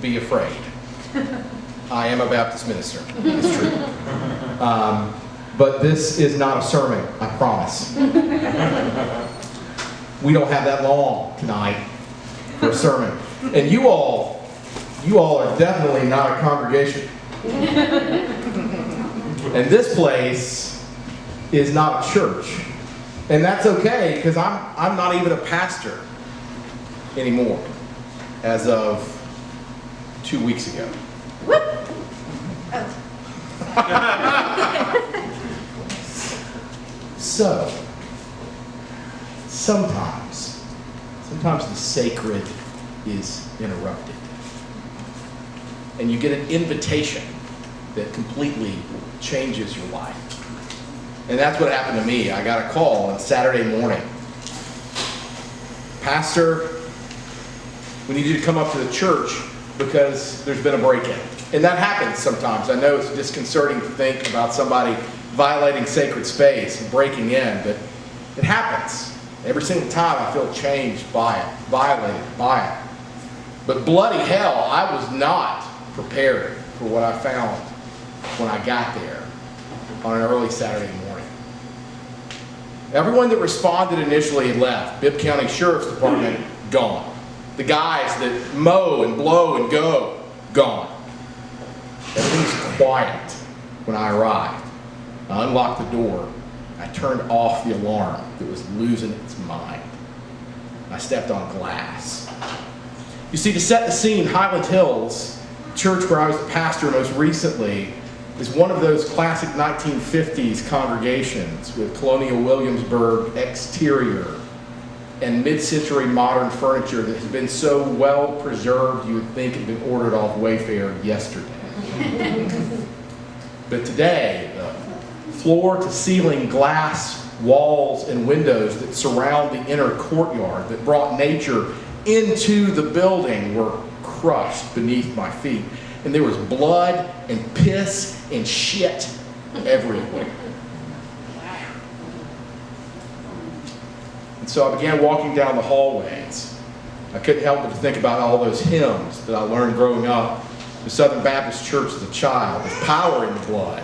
be afraid. I am a Baptist minister. It's true. But this is not a sermon, I promise. We don't have that long tonight for a sermon. And you all are definitely not a congregation. And this place is not a church. And that's okay, because I'm not even a pastor anymore as of 2 weeks ago. So, sometimes the sacred is interrupted. And you get an invitation that completely changes your life. And that's what happened to me. I got a call on Saturday morning. Pastor, we need you to come up to the church because there's been a break-in. And that happens sometimes. I know it's disconcerting to think about somebody violating sacred space and breaking in, but it happens. Every single time I feel changed by it, violated by it. But bloody hell, I was not prepared for what I found when I got there on an early Saturday morning. Everyone that responded initially had left. Bibb County Sheriff's Department, gone. The guys that mow and blow and go, gone. Everything was quiet when I arrived. I unlocked the door. I turned off the alarm that was losing its mind. I stepped on glass. You see, to set the scene, Highland Hills, church where I was the pastor most recently, is one of those classic 1950s congregations with colonial Williamsburg exterior and mid-century modern furniture that has been so well preserved you would think it had been ordered off Wayfair yesterday. But today, the floor-to-ceiling glass walls and windows that surround the inner courtyard that brought nature into the building were crushed beneath my feet. And there was blood and piss and shit everywhere. And so I began walking down the hallways. I couldn't help but to think about all those hymns that I learned growing up in Southern Baptist Church as a child. There's power in the blood.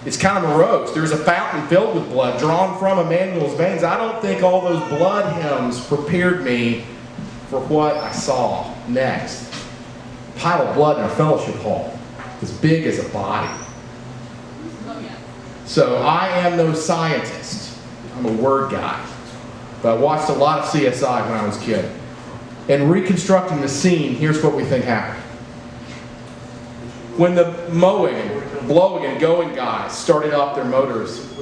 It's kind of morose. There's a fountain filled with blood drawn from Emmanuel's veins. I don't think all those blood hymns prepared me for what I saw next. A pile of blood in our fellowship hall, as big as a body. So I am no scientist. I'm a word guy. But I watched a lot of CSI when I was a kid. And reconstructing the scene, here's what we think happened. When the mowing, blowing, and going guys started up their motors,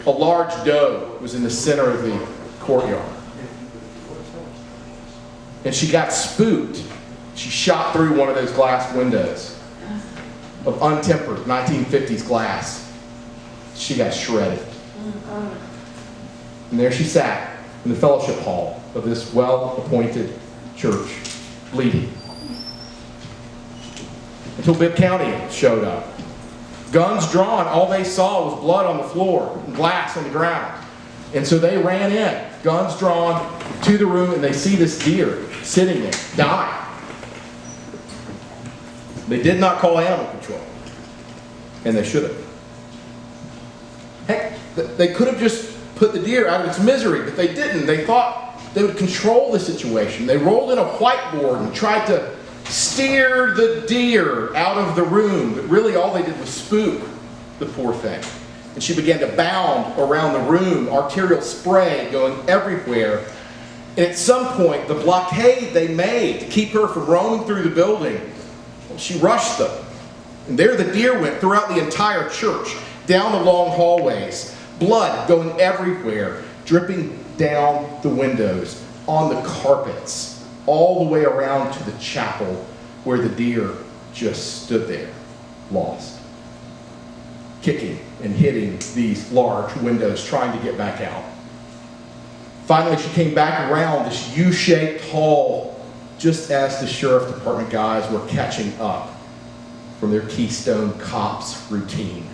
a large doe was in the center of the courtyard. And she got spooked. She shot through one of those glass windows of untempered 1950s glass. She got shredded. And there she sat in the fellowship hall of this well-appointed church, bleeding. Until Bibb County showed up. Guns drawn, all they saw was blood on the floor and glass on the ground. And so they ran in, guns drawn, to the room, and they see this deer sitting there, dying. They did not call animal control. And they should have. Heck, they could have just put the deer out of its misery, but they didn't. They thought they would control the situation. They rolled in a whiteboard and tried to steer the deer out of the room, but really all they did was spook the poor thing. And she began to bound around the room, arterial spray going everywhere. And at some point, the blockade they made to keep her from roaming through the building, she rushed them. And there the deer went throughout the entire church, down the long hallways, blood going everywhere, dripping down the windows, on the carpets, all the way around to the chapel where the deer just stood there, lost, kicking and hitting these large windows, trying to get back out. Finally, she came back around this U-shaped hall just as the sheriff department guys were catching up from their Keystone Cops routine.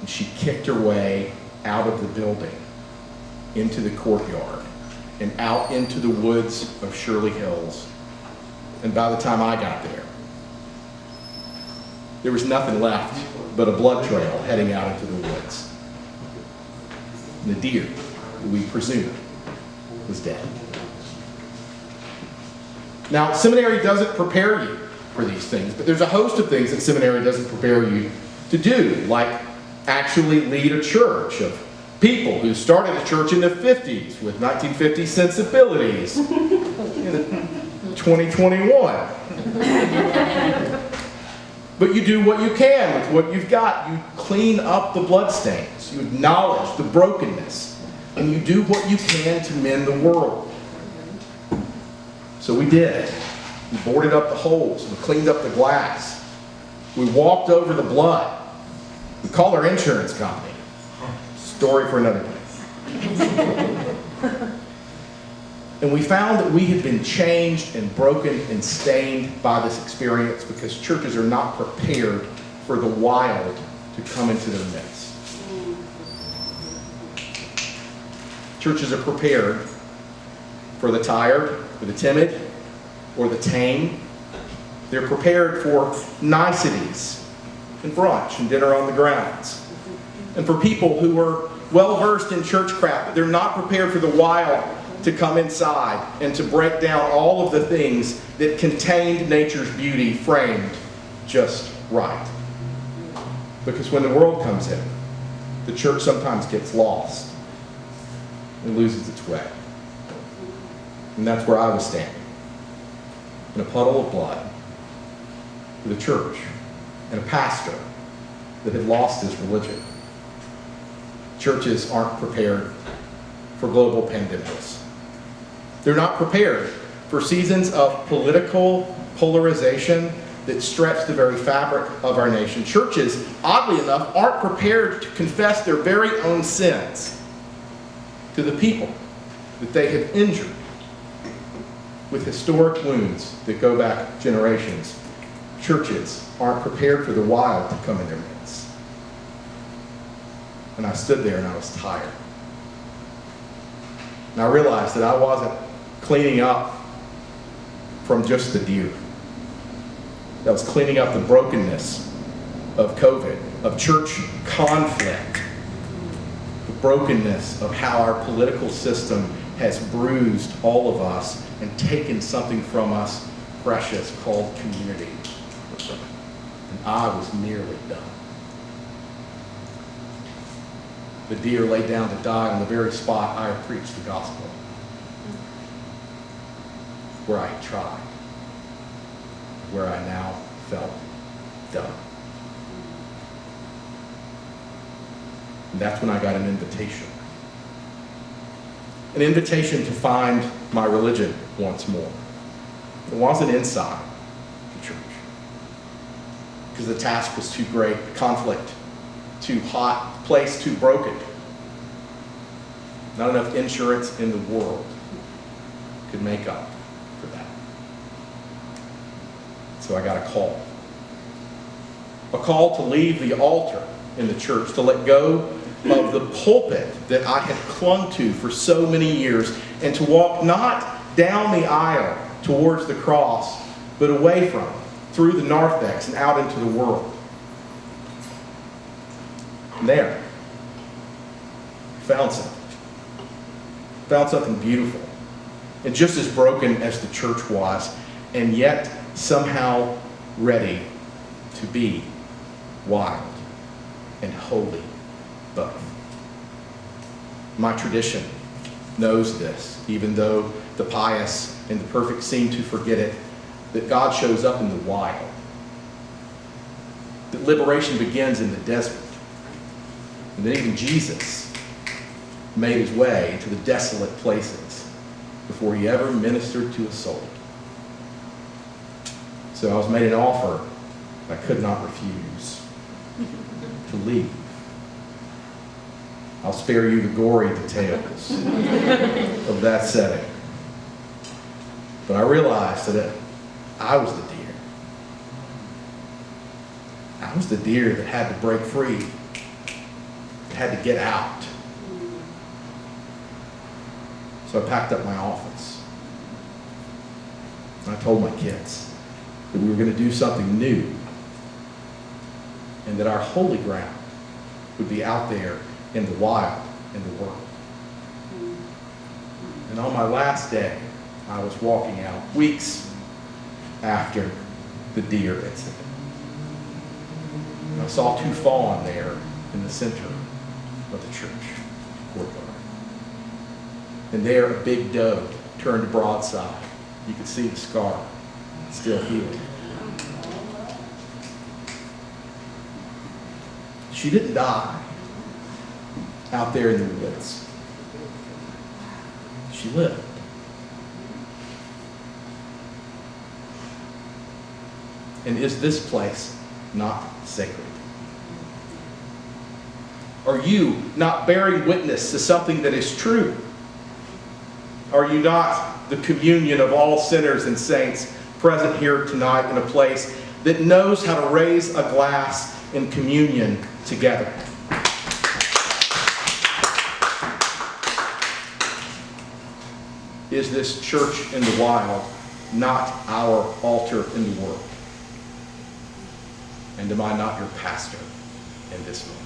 And she kicked her way out of the building, into the courtyard, and out into the woods of Shirley Hills, And by the time I got there was nothing left but a blood trail heading out into the woods. And the deer, who we presumed was dead. Now, seminary doesn't prepare you for these things, but there's a host of things that seminary doesn't prepare you to do, like actually lead a church of people who started a church in the 50s with 1950 sensibilities in 2021. But you do what you can with what you've got. You clean up the bloodstains. You acknowledge the brokenness. And you do what you can to mend the world. So we did. We boarded up the holes. We cleaned up the glass. We walked over the blood. We called our insurance company. Story for another day. And we found that we had been changed and broken and stained by this experience because churches are not prepared for the wild to come into their midst. Churches are prepared for the tired, for the timid, or the tame. They're prepared for niceties and brunch and dinner on the grounds. And for people who are well-versed in churchcraft, but they're not prepared for the wild to come inside and to break down all of the things that contained nature's beauty framed just right. Because when the world comes in, the church sometimes gets lost and loses its way. And that's where I was standing, in a puddle of blood, with a church and a pastor that had lost his religion. Churches aren't prepared for global pandemics. They're not prepared for seasons of political polarization that stretch the very fabric of our nation. Churches, oddly enough, aren't prepared to confess their very own sins to the people that they have injured with historic wounds that go back generations. Churches aren't prepared for the wild to come in their midst. And I stood there and I was tired. And I realized that I wasn't cleaning up from just the deer. That was cleaning up the brokenness of COVID, of church conflict, the brokenness of how our political system has bruised all of us and taken something from us precious called community. And I was nearly done. The deer laid down to die on the very spot I had preached the gospel, where I had tried, where I now felt done. And that's when I got an invitation. An invitation to find my religion once more. It wasn't inside the church, because the task was too great, the conflict too hot, the place too broken. Not enough insurance in the world could make up for that. So I got a call. A call to leave the altar in the church, to let go of the pulpit that I had clung to for so many years, and to walk not down the aisle towards the cross, but away from it, through the narthex and out into the world. And there, found something. Found something beautiful. And just as broken as the church was, and yet somehow ready to be wild and holy both. My tradition knows this, even though the pious and the perfect seem to forget it, that God shows up in the wild. That liberation begins in the desert. And that even Jesus made his way into the desolate places before he ever ministered to a soul. So I was made an offer I could not refuse, to leave. I'll spare you the gory details of that setting. But I realized that I was the deer. I was the deer that had to break free, that had to get out. So I packed up my office. And I told my kids that we were going to do something new and that our holy ground would be out there in the wild, in the world. And on my last day, I was walking out weeks after the deer incident. And I saw two fawn there in the center of the church courtyard. And there a big doe turned broadside. You could see the scar still healed. She didn't die out there in the woods. She lived. And is this place not sacred? Are you not bearing witness to something that is true? Are you not the communion of all sinners and saints present here tonight in a place that knows how to raise a glass in communion together? Is this church in the wild not our altar in the world? And am I not your pastor in this moment?